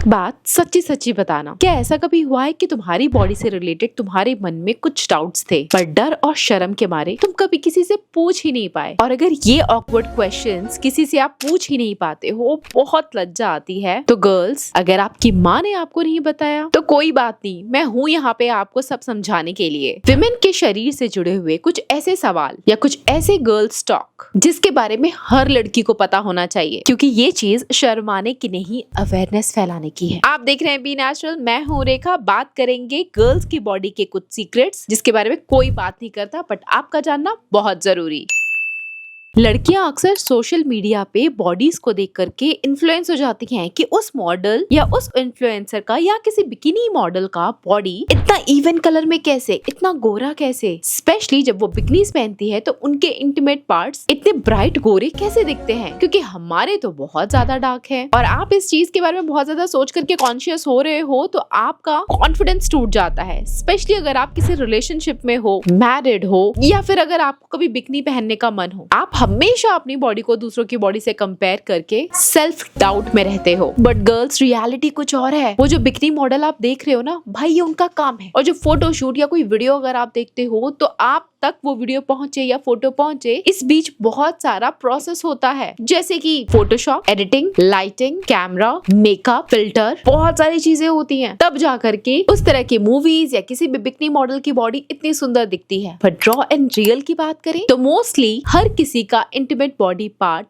एक बात सच्ची सच्ची बताना, क्या ऐसा कभी हुआ है कि तुम्हारी बॉडी से रिलेटेड तुम्हारे मन में कुछ डाउट्स थे पर डर और शर्म के मारे तुम कभी किसी से पूछ ही नहीं पाए? और अगर ये ऑकवर्ड क्वेश्चंस किसी से आप पूछ ही नहीं पाते हो, बहुत लज्जा आती है। तो गर्ल्स, अगर आपकी माँ ने आपको नहीं बताया तो कोई बात नहीं, मैं हूँ यहाँ पे आपको सब समझाने के लिए। विमेन के शरीर से जुड़े हुए कुछ ऐसे सवाल या कुछ ऐसे गर्ल्स टॉक जिसके बारे में हर लड़की को पता होना चाहिए, क्योंकि ये चीज शर्माने की नहीं, अवेयरनेस फैलाने की है। आप देख रहे हैं बी नेचुरल, मैं हूँ रेखा। बात करेंगे गर्ल्स की बॉडी के कुछ सीक्रेट्स जिसके बारे में कोई बात नहीं करता बट आपका जानना बहुत जरूरी। लड़कियां अक्सर सोशल मीडिया पे बॉडीज को देख करके इन्फ्लुएंस हो जाती हैं कि उस मॉडल या उस इन्फ्लुएंसर का या किसी बिकिनी मॉडल का बॉडी इतना इवन कलर में कैसे, इतना गोरा कैसे, स्पेशली जब वो बिकिनीज पहनती है तो उनके इंटीमेट पार्ट्स इतने ब्राइट गोरे कैसे दिखते हैं, क्योंकि हमारे तो बहुत ज्यादा डार्क है। और आप इस चीज के बारे में बहुत ज्यादा सोच करके कॉन्शियस हो रहे हो तो आपका कॉन्फिडेंस टूट जाता है, स्पेशली अगर आप किसी रिलेशनशिप में हो, मैरिड हो, या फिर अगर आपको कभी बिकिनी पहनने का मन हो। आप हमेशा अपनी बॉडी को दूसरों की बॉडी से कंपेयर करके सेल्फ डाउट में रहते हो। बट गर्ल्स, रियलिटी कुछ और है। वो जो बिकिनी मॉडल आप देख रहे हो ना भाई, ये उनका काम है। और जो फोटोशूट या कोई वीडियो अगर आप देखते हो तो आप तक वो वीडियो पहुंचे या फोटो पहुंचे, इस बीच बहुत सारा प्रोसेस होता है, जैसे कि Photoshop, editing, lighting, camera, makeup, filter, बहुत सारी चीजें होती हैं। तब जा करके उस तरह की मूवीज या किसी भी बिकिनी मॉडल की बॉडी इतनी सुंदर दिखती है। पर रॉ एंड रियल की बात करें तो मोस्टली हर किसी का इंटीमेट बॉडी पार्ट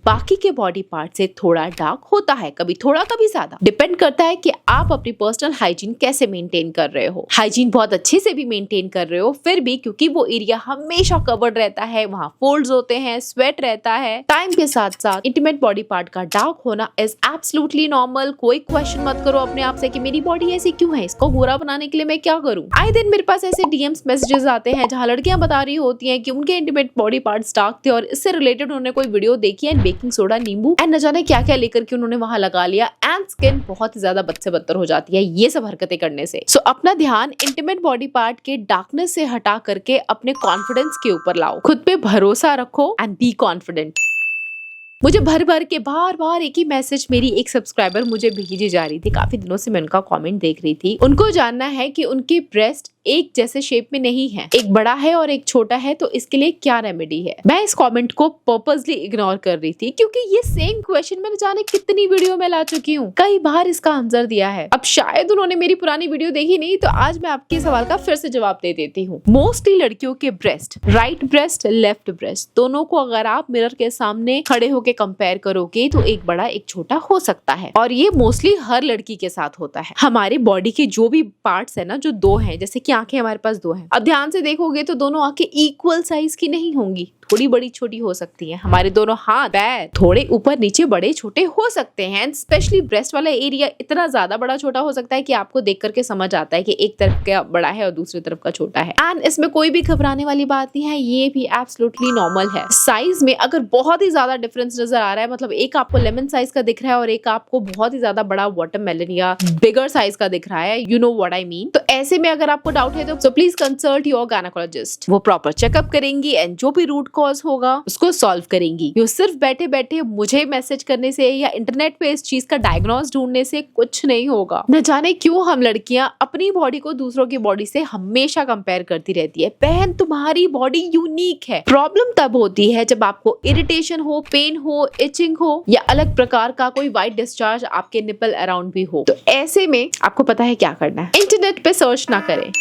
बाकी के बॉडी पार्ट से थोड़ा डार्क होता है, कभी थोड़ा कभी ज्यादा। डिपेंड करता है कि आप अपनी पर्सनल हाइजीन कैसे मेंटेन कर रहे हो। हाइजीन बहुत अच्छे से भी मेंटेन कर रहे हो, फिर भी क्योंकि वो एरिया हमेशा कवर्ड रहता है, वहाँ फोल्ड्स होते हैं, स्वेट रहता है, टाइम के साथ साथ इंटीमेट बॉडी पार्ट का डार्क होना इज एब्सोल्युटली नॉर्मल। कोई क्वेश्चन मत करो अपने आप से कि मेरी बॉडी ऐसी क्यों है, इसको गोरा बनाने के लिए मैं क्या करूँ। आए दिन मेरे पास ऐसे डीएम्स मैसेजेस आते हैं जहाँ लड़कियां बता रही होती है कि उनके इंटीमेट बॉडी पार्ट्स डार्क थे और इससे रिलेटेड उन्होंने कोई वीडियो देखी है, बेकिंग सोडा, नींबू एंड न जाने क्या क्या लेकर के उन्होंने वहां लगा लिया एंड स्किन बहुत ही ज्यादा बद से बदतर हो जाती है ये सब हरकतें करने से। सो अपना ध्यान इंटीमेट बॉडी पार्ट के डार्कनेस से हटा करके अपने कॉन्फिडेंस के ऊपर लाओ, खुद पे भरोसा रखो एंड बी कॉन्फिडेंट। मुझे भर भर के बार बार एक ही मैसेज मेरी एक सब्सक्राइबर मुझे भेजी जा रही थी, काफी दिनों से मैं उनका कमेंट देख रही थी। उनको जानना है कि उनके ब्रेस्ट एक जैसे शेप में नहीं है, एक बड़ा है और एक छोटा है, तो इसके लिए क्या रेमेडी है। मैं इस कमेंट को पर्पसली इग्नोर कर रही थी क्योंकि ये सेम क्वेश्चन मैंने जाने कितनी वीडियो में ला चुकी हूँ, कई बार इसका आंसर दिया है। अब शायद उन्होंने मेरी पुरानी वीडियो देखी नहीं, तो आज मैं आपके सवाल का फिर से जवाब दे देती हूँ। मोस्टली लड़कियों के breast, right breast, left breast, दोनों को अगर आप मिरर के सामने खड़े होकर कंपेयर करोगे तो एक बड़ा एक छोटा हो सकता है, और ये मोस्टली हर लड़की के साथ होता है। हमारी बॉडी के जो भी पार्ट्स है ना, जो दो हैं, जैसे कि आंखें हमारे पास दो हैं, अब ध्यान से देखोगे तो दोनों आंखें इक्वल साइज की नहीं होंगी, थोड़ी बड़ी छोटी हो सकती हैं। हमारे दोनों हाथ, पैर थोड़े ऊपर नीचे बड़े छोटे हो सकते हैं। स्पेशली ब्रेस्ट वाला एरिया इतना ज्यादा बड़ा छोटा हो सकता है कि आपको देख करके समझ आता है कि एक तरफ का बड़ा है और दूसरी तरफ का छोटा है। एंड इसमें कोई भी घबराने वाली बात नहीं है, ये भी एब्सोल्युटली नॉर्मल है। साइज में अगर बहुत ही ज्यादा डिफरेंस नजर आ रहा है, मतलब एक आपको लेमन साइज का दिख रहा है और एक आपको बहुत ही ज्यादा बड़ा वाटरमेलन या बिगर साइज का दिख रहा है, you know what I mean, तो ऐसे में अगर आपको डाउट है तो प्लीज कंसल्ट योर गायनेकोलॉजिस्ट। वो प्रॉपर चेकअप करेंगी एंड जो भी रूट कॉज होगा उसको सॉल्व करेंगी। ये सिर्फ बैठे बैठे मुझे मैसेज करने से या इंटरनेट पे इस चीज का डायग्नोस ढूंढने से कुछ नहीं होगा। न जाने क्यों हम लड़कियां अपनी बॉडी को दूसरों की बॉडी से हमेशा कंपेयर करती रहती है। बहन, तुम्हारी बॉडी यूनिक है। प्रॉब्लम तब होती है जब आपको इरिटेशन हो, पेन हो, इचिंग हो या अलग प्रकार का कोई वाइट डिस्चार्ज आपके निपल अराउंड भी हो। तो ऐसे में आपको पता है क्या करना है, इंटरनेट पे सर्च ना करें।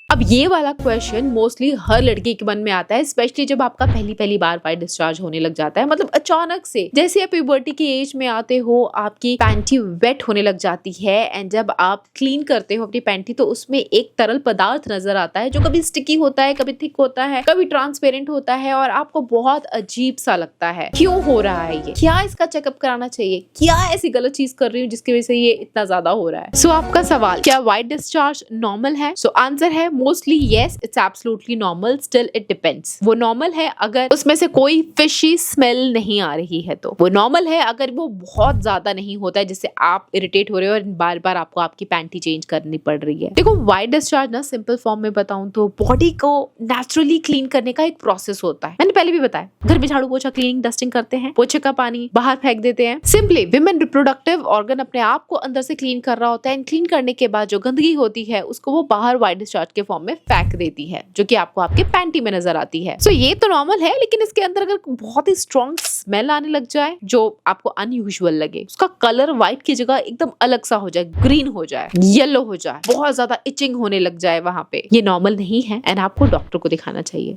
अब ये वाला क्वेश्चन मोस्टली हर लड़की के मन में आता है, स्पेशली जब आपका पहली बार वाइट डिस्चार्ज होने लग जाता है, मतलब अचानक से। जैसे आप प्यूबर्टी की एज में आते हो, आपकी पैंटी वेट होने लग जाती है एंड जब आप क्लीन करते हो अपनी पैंटी तो उसमें एक तरल पदार्थ नजर आता है जो कभी स्टिकी होता है, कभी थिक होता है, कभी ट्रांसपेरेंट होता है और आपको बहुत अजीब सा लगता है। क्यों हो रहा है ये? क्या इसका चेकअप कराना चाहिए? क्या ऐसी गलत चीज कर रही हूँ जिसकी वजह से ये इतना ज्यादा हो रहा है? सो आपका सवाल, क्या वाइट डिस्चार्ज नॉर्मल है? सो आंसर है mostly yes it's absolutely normal, still it depends. वो नॉर्मल है अगर उसमें से कोई फिशी स्मेल नहीं आ रही है तो। वो नॉर्मल है अगर वो बहुत ज्यादा नहीं होता है जिससे आप इरिटेट हो रहे हो और बार बार आपको आपकी पैंटी चेंज करनी पड़ रही है। देखो व्हाइट डिस्चार्ज ना सिंपल फॉर्म में बताऊं तो बॉडी को नेचुरली क्लीन करने का एक प्रोसेस होता है। मैंने पहले भी बताया, घर में झाड़ू पोछा क्लीनिंग डस्टिंग करते हैं, पोछे का पानी बाहर फेंक देते हैं। सिंपली विमेन रिप्रोडक्टिव ऑर्गन अपने आप को अंदर से क्लीन कर रहा होता है। क्लीन करने के बाद जो गंदगी होती है उसको वो बाहर व्हाइट डिस्चार्ज के फॉर्म में फेंक देती है, जो कि आपको आपके पैंटी में नजर आती है। सो ये तो नॉर्मल है, लेकिन इसके अंदर अगर बहुत ही स्ट्रॉन्ग स्मेल आने लग जाए जो आपको अनयूजुअल लगे, उसका कलर व्हाइट की जगह एकदम अलग सा हो जाए, ग्रीन हो जाए, येलो हो जाए, बहुत ज्यादा इचिंग होने लग जाए वहां पे, ये नॉर्मल नहीं है एंड आपको डॉक्टर को दिखाना चाहिए।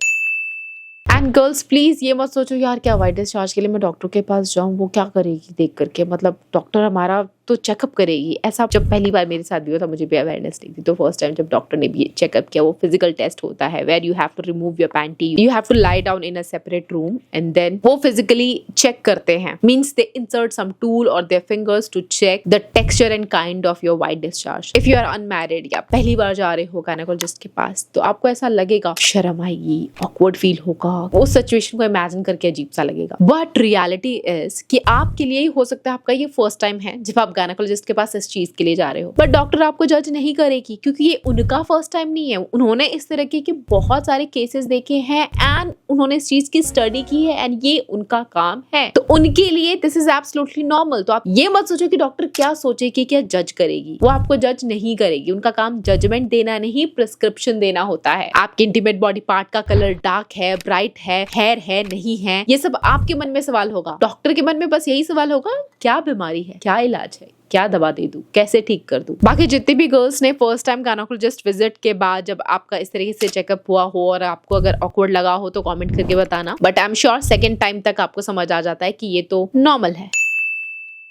एंड गर्ल्स प्लीज ये मत सोचो यार क्या व्हाइट डिस्चार्ज के लिए मैं डॉक्टर के पास जाऊं, वो क्या करेगी देख करके, मतलब डॉक्टर हमारा तो चेकअप करेगी। ऐसा जब पहली बार मेरे साथ भी हुआ था, मुझे भी अवेयरनेस नहीं थी, तो फर्स्ट टाइम जब डॉक्टर ने भी चेकअप किया, वो फिजिकल टेस्ट होता है where you have to remove your panty, you have to lie down in a separate room and then वो फिजिकली चेक करते हैं। Means they insert some tool और their fingers to check the texture and kind of your white discharge. If you are unmarried या पहली बार जा रहे हो gynaecologist के पास, तो आपको ऐसा लगेगा, शर्म आएगी, ऑकवर्ड फील होगा, वो सिचुएशन को इमेजिन करके अजीब सा लगेगा। बट रियलिटी इज कि आपके लिए ही हो सकता है आपका ये फर्स्ट टाइम है जब आप गायनेकोलॉजिस्ट के पास इस चीज के लिए जा रहे हो, बट डॉक्टर आपको जज नहीं करेगी क्योंकि ये उनका फर्स्ट टाइम नहीं है। उन्होंने इस तरह के बहुत सारे केसेस देखे हैं एंड उन्होंने इस चीज की स्टडी की है एंड ये उनका काम है, तो उनके लिए दिस इज एब्सोल्युटली नॉर्मल। तो आप ये मत सोचो कि डॉक्टर क्या सोचेगी, क्या जज करेगी, वो आपको जज नहीं करेगी। उनका काम जजमेंट देना नहीं, प्रिस्क्रिप्शन देना होता है। आपके इंटीमेट बॉडी पार्ट का कलर डार्क है, ब्राइट है, हेयर है, नहीं है, ये सब आपके मन में सवाल होगा। डॉक्टर के मन में बस यही सवाल होगा, क्या बीमारी है, क्या इलाज है, क्या दवा दे दूं, कैसे ठीक कर दूं। बाकी जितनी भी गर्ल्स ने फर्स्ट टाइम गायनेकोलॉजिस्ट विजिट के बाद जब आपका इस तरीके से चेकअप हुआ हो और आपको अगर ऑकवर्ड लगा हो तो कमेंट करके बताना, but I am sure second time तक आपको समझ आ जाता है कि ये तो नॉर्मल है।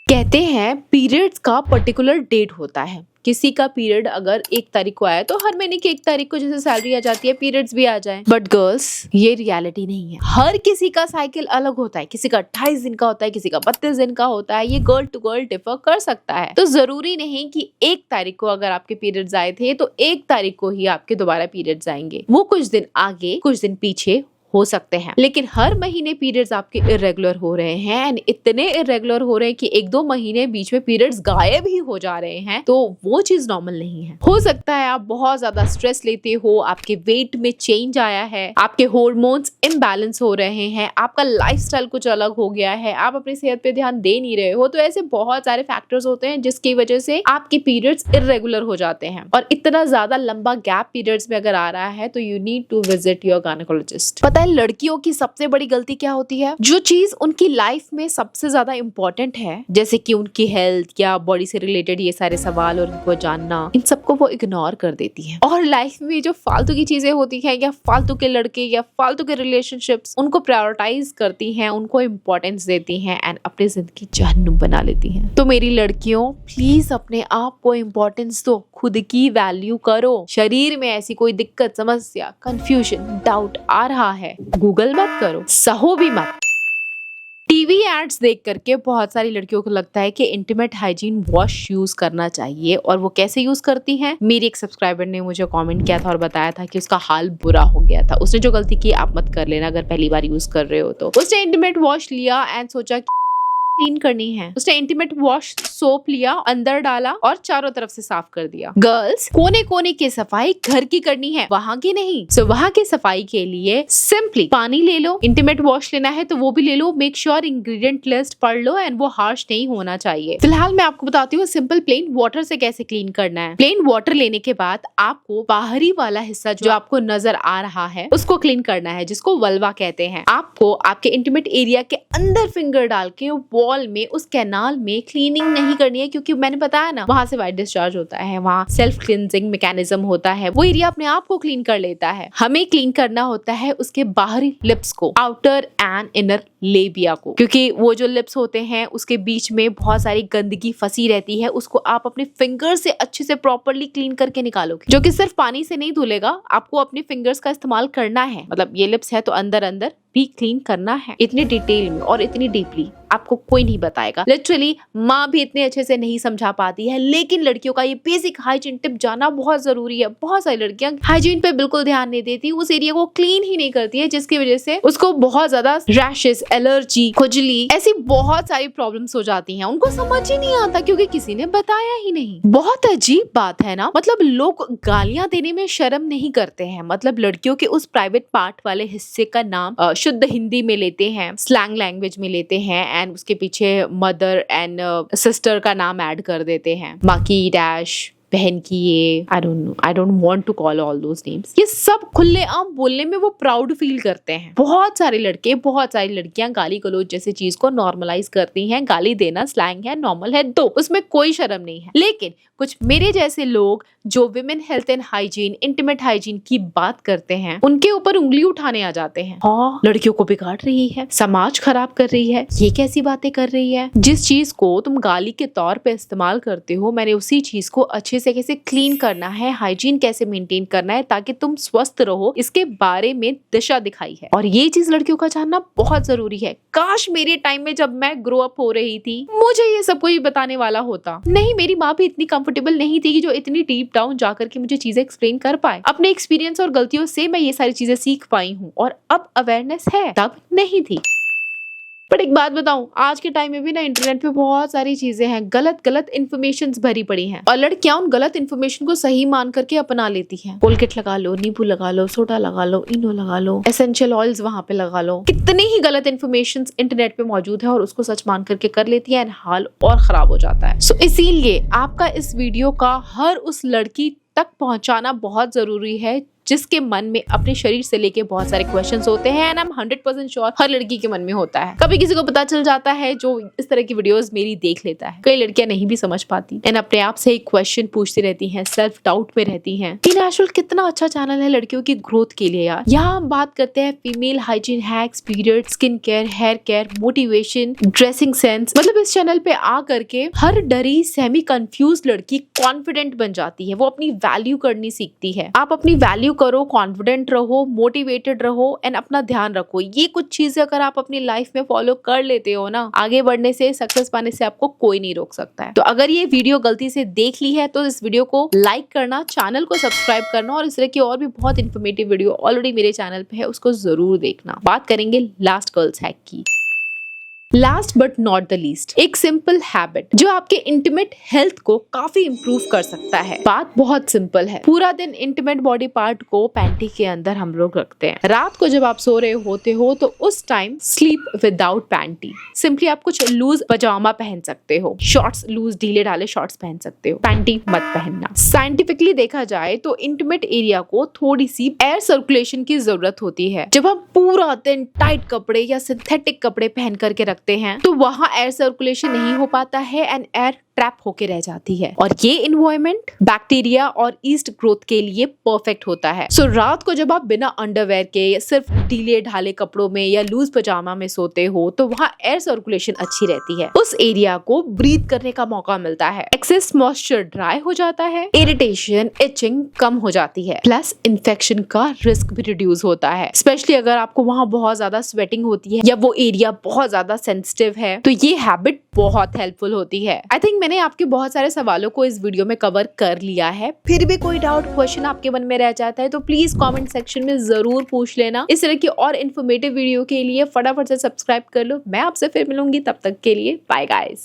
कहते हैं पीरियड्स का पर्टिकुलर डेट होता है। किसी का पीरियड अगर 1 तारीख को आया तो हर महीने की 1 तारीख को जैसे सैलरी आ जाती है पीरियड्स भी आ जाए। बट गर्ल्स ये रियलिटी नहीं है। हर किसी का साइकिल अलग होता है, किसी का 28 दिन का होता है, किसी का 32 दिन का होता है। ये गर्ल टू गर्ल डिफर कर सकता है। तो जरूरी नहीं कि 1 तारीख को अगर आपके पीरियड्स आए थे तो 1 तारीख को ही आपके दोबारा पीरियड्स आएंगे। वो कुछ दिन आगे कुछ दिन पीछे हो सकते हैं, लेकिन हर महीने पीरियड्स आपके इरेगुलर हो रहे हैं एंड इतने इरेगुलर हो रहे हैं कि 1-2 महीने बीच में पीरियड्स गायब ही हो जा रहे हैं, तो वो चीज नॉर्मल नहीं है। हो सकता है आप बहुत ज्यादा स्ट्रेस लेते हो, आपके वेट में चेंज आया है, आपके हार्मोन्स इम्बैलेंस हो रहे हैं, आपका लाइफस्टाइल कुछ अलग हो गया है, आप अपनी सेहत पे ध्यान दे नहीं रहे हो, तो ऐसे बहुत सारे फैक्टर्स होते हैं जिसकी वजह से आपके पीरियड्स इरेगुलर हो जाते हैं। और इतना ज्यादा लंबा गैप पीरियड्स में अगर आ रहा है तो you need to visit your gynaecologist. पता है लड़कियों की सबसे बड़ी गलती क्या होती है? जो चीज उनकी लाइफ में सबसे ज्यादा इंपॉर्टेंट है, जैसे कि उनकी हेल्थ या बॉडी से रिलेटेड ये सारे सवाल और इनको जानना, इन सबको वो इग्नोर कर देती है। और लाइफ में जो फालतू की चीजें होती हैं या फालतू के लड़के या फालतू के रिलेशनशिप्स, उनको प्रायोरिटाइज करती हैं, उनको इम्पोर्टेंस देती हैं एंड अपनी जिंदगी जहन्नुम बना लेती हैं। तो मेरी लड़कियों प्लीज अपने आप को इम्पोर्टेंस दो, खुद की वैल्यू करो। शरीर में ऐसी कोई दिक्कत, समस्या, कंफ्यूजन, डाउट आ रहा है, गूगल मत करो, सहो भी मत। टीवी एड्स देख करके बहुत सारी लड़कियों को लगता है कि इंटीमेट हाइजीन वॉश यूज करना चाहिए, और वो कैसे यूज करती हैं। मेरी एक सब्सक्राइबर ने मुझे कमेंट किया था और बताया था कि उसका हाल बुरा हो गया था। उसने जो गलती की आप मत कर लेना अगर पहली बार यूज कर रहे हो तो। उसने इंटीमेट वॉश लिया एंड सोचा क्लीन करनी है। उसने इंटीमेट वॉश सोप लिया, अंदर डाला और चारों तरफ से साफ कर दिया। गर्ल्स कोने कोने की सफाई घर की करनी है, वहां की नहीं। सो वहां की सफाई के लिए सिंपली पानी ले लो, इंटीमेट वॉश लेना है तो वो भी ले लो, मेक श्योर इंग्रेडिएंट लिस्ट पढ़ लो एंड वो हार्श नहीं होना चाहिए। फिलहाल मैं आपको बताती हूँ सिंपल प्लेन वाटर से कैसे क्लीन करना है। प्लेन वाटर लेने के बाद आपको बाहरी वाला हिस्सा जो आपको नजर आ रहा है उसको क्लीन करना है, जिसको वल्वा कहते हैं। आपको आपके इंटीमेट एरिया के अंदर फिंगर डाल के वॉल में, उस कैनाल में क्लीनिंग नहीं करनी है, क्योंकि मैंने बताया ना वहां से व्हाइट डिस्चार्ज होता है, वहां सेल्फ क्लींजिंग मैकेनिज्म होता है, वो एरिया अपने आप को क्लीन कर लेता है। हमें क्लीन करना होता है उसके बाहरी लिप्स को, आउटर एंड इनर लेबिया को, क्योंकि वो जो लिप्स होते हैं उसके बीच में बहुत सारी गंदगी फंसी रहती है। उसको आप अपने फिंगर से अच्छे से प्रॉपरली क्लीन करके निकालोगे, जो कि सिर्फ पानी से नहीं धुलेगा, आपको अपने फिंगर्स का इस्तेमाल करना है। मतलब ये लिप्स है तो अंदर अंदर भी क्लीन करना है इतने डिटेल में और इतनी डीपली आपको कोई नहीं बताएगा। लिटरली माँ भी इतने अच्छे से नहीं समझा पाती है, लेकिन लड़कियों का ये बेसिक हाइजीन टिप जानना बहुत जरूरी है। बहुत सारी लड़कियां हाइजीन पे बिल्कुल ध्यान नहीं देती, उस एरिया को क्लीन ही नहीं करती है, जिसकी वजह से उसको बहुत ज्यादा रैशेस, एलर्जी, खुजली, ऐसी बहुत सारी प्रॉब्लम्स हो जाती हैं। उनको समझ ही नहीं आता क्योंकि किसी ने बताया ही नहीं। बहुत अजीब बात है ना, मतलब लोग गालियां देने में शर्म नहीं करते हैं। मतलब लड़कियों के उस प्राइवेट पार्ट वाले हिस्से का नाम शुद्ध हिंदी में लेते हैं, स्लैंग लैंग्वेज में लेते हैं, एंड उसके पीछे मदर एंड सिस्टर का नाम ऐड कर देते हैं। माँ की डैश, बहन की ये, I don't want to call all those names. ये सब खुलेआम बोलने में वो प्राउड फील करते हैं। बहुत सारे लड़के, बहुत सारी लड़कियां गाली गलौज जैसी चीज को नॉर्मलाइज करती हैं। गाली देना स्लैंग है, नॉर्मल है, तो उसमें कोई शर्म नहीं है। लेकिन कुछ मेरे जैसे लोग जो women health and hygiene, intimate hygiene की बात करते हैं, उनके ऊपर उंगली उठाने आ जाते हैं। हाँ, लड़कियों को बिगाड़ रही है, समाज खराब कर रही है, ये कैसी बातें कर रही है। जिस चीज को तुम गाली के तौर पे इस्तेमाल करते हो, मैंने उसी चीज को अच्छे से कैसे क्लीन करना है, हाइजीन कैसे मेंटेन करना है ताकि तुम स्वस्थ रहो, इसके बारे में दिशा दिखाई है। और ये चीज लड़कियों का जानना बहुत जरूरी है। काश मेरे टाइम में जब मैं ग्रो अप हो रही थी मुझे ये सब कोई बताने वाला होता। नहीं, मेरी माँ भी इतनी कंफर्टेबल नहीं थी कि जो इतनी डीप डाउन जाकर के मुझे चीजें एक्सप्लेन कर पाए। अपने एक्सपीरियंस और गलतियों से मैं ये सारी चीजें सीख पाई हूँ और अब अवेयरनेस है, तब नहीं थी। बट एक बात बताऊं, आज के टाइम में भी ना इंटरनेट पे बहुत सारी चीजें हैं, गलत इन्फॉर्मेशन भरी पड़ी हैं और लड़कियां उन गलत इन्फॉर्मेशन को सही मान करके अपना लेती हैं। कोलगेट लगा लो, नींबू लगा लो, सोडा लगा लो, इनो लगा लो, एसेंशियल ऑयल्स वहां पे लगा लो। कितनी ही गलत इन्फॉर्मेशन इंटरनेट पे मौजूद है और उसको सच मान करके कर लेती है, हाल और खराब हो जाता है। सो इसीलिए आपका इस वीडियो का हर उस लड़की तक पहुंचाना बहुत जरूरी है जिसके मन में अपने शरीर से लेके बहुत सारे क्वेश्चंस होते हैं, एंड आई एम 100% श्योर हर लड़की के मन में होता है। कभी किसी को पता चल जाता है जो इस तरह की वीडियोस मेरी देख लेता है। कई लड़कियां नहीं भी समझ पाती एंड अपने आप से एक क्वेश्चन पूछती रहती हैं, सेल्फ डाउट में रहती हैं। टी नेचुरल कितना अच्छा चैनल है लड़कियों की ग्रोथ के लिए यार। यहाँ हम बात करते हैं female hygiene hacks, period, skin care, hair care, motivation, dressing sense. मतलब इस चैनल पे आ करके हर डरी, सेमी कंफ्यूज लड़की कॉन्फिडेंट बन जाती है। वो अपनी वैल्यू करनी सीखती है। आप अपनी वैल्यू करो, कॉन्फिडेंट रहो, मोटिवेटेड रहो एंड अपना ध्यान रखो। ये कुछ चीजें अगर आप अपनी लाइफ में फॉलो कर लेते हो ना, आगे बढ़ने से, सक्सेस पाने से आपको कोई नहीं रोक सकता है। तो अगर ये वीडियो गलती से देख ली है तो इस वीडियो को लाइक करना, चैनल को सब्सक्राइब करना और इस तरह की और भी बहुत इन्फॉर्मेटिव वीडियो ऑलरेडी मेरे चैनल पे है, उसको जरूर देखना। बात करेंगे लास्ट गर्ल्स हैक की। Last but not the least, एक सिंपल हैबिट जो आपके इंटीमेट हेल्थ को काफी इंप्रूव कर सकता है। बात बहुत सिंपल है। पूरा दिन इंटीमेट बॉडी पार्ट को पैंटी के अंदर हम लोग रखते हैं। रात को जब आप सो रहे होते हो तो उस time sleep without panty. Simply आप कुछ लूज पजामा पहन सकते हो, शॉर्ट्स, लूज ढीले ढाले शॉर्ट्स पहन सकते हो, पैंटी मत पहनना। साइंटिफिकली देखा जाए तो इंटीमेट एरिया को थोड़ी सी एयर सर्कुलेशन की जरूरत होती है। जब हम पूरा दिन टाइट कपड़े या सिंथेटिक कपड़े पहन करके रखते हैं तो वहां एयर सर्कुलेशन नहीं हो पाता है एंड एयर ट्रैप होके रह जाती है और ये एनवायरनमेंट बैक्टीरिया और ईस्ट ग्रोथ के लिए परफेक्ट होता है। सो रात को जब आप बिना अंडरवेयर के या सिर्फ ढीले ढाले कपड़ों में या लूज पजामा में सोते हो तो वहाँ एयर सर्कुलेशन अच्छी रहती है। उस एरिया को ब्रीथ करने का मौका मिलता है, एक्सेस मॉइस्चर ड्राई हो जाता है, इरिटेशन, इचिंग कम हो जाती है, प्लस इन्फेक्शन का रिस्क भी रिड्यूस होता है। स्पेशली अगर आपको वहाँ बहुत ज्यादा स्वेटिंग होती है या वो एरिया बहुत ज्यादा सेंसिटिव है तो ये हैबिट बहुत हेल्पफुल होती है। आई थिंक मैंने आपके बहुत सारे सवालों को इस वीडियो में कवर कर लिया है। फिर भी कोई डाउट, क्वेश्चन आपके मन में रह जाता है तो प्लीज कमेंट सेक्शन में जरूर पूछ लेना। इस तरह की और इन्फॉर्मेटिव वीडियो के लिए फटाफट से सब्सक्राइब कर लो। मैं आपसे फिर मिलूंगी, तब तक के लिए बाय गाइस।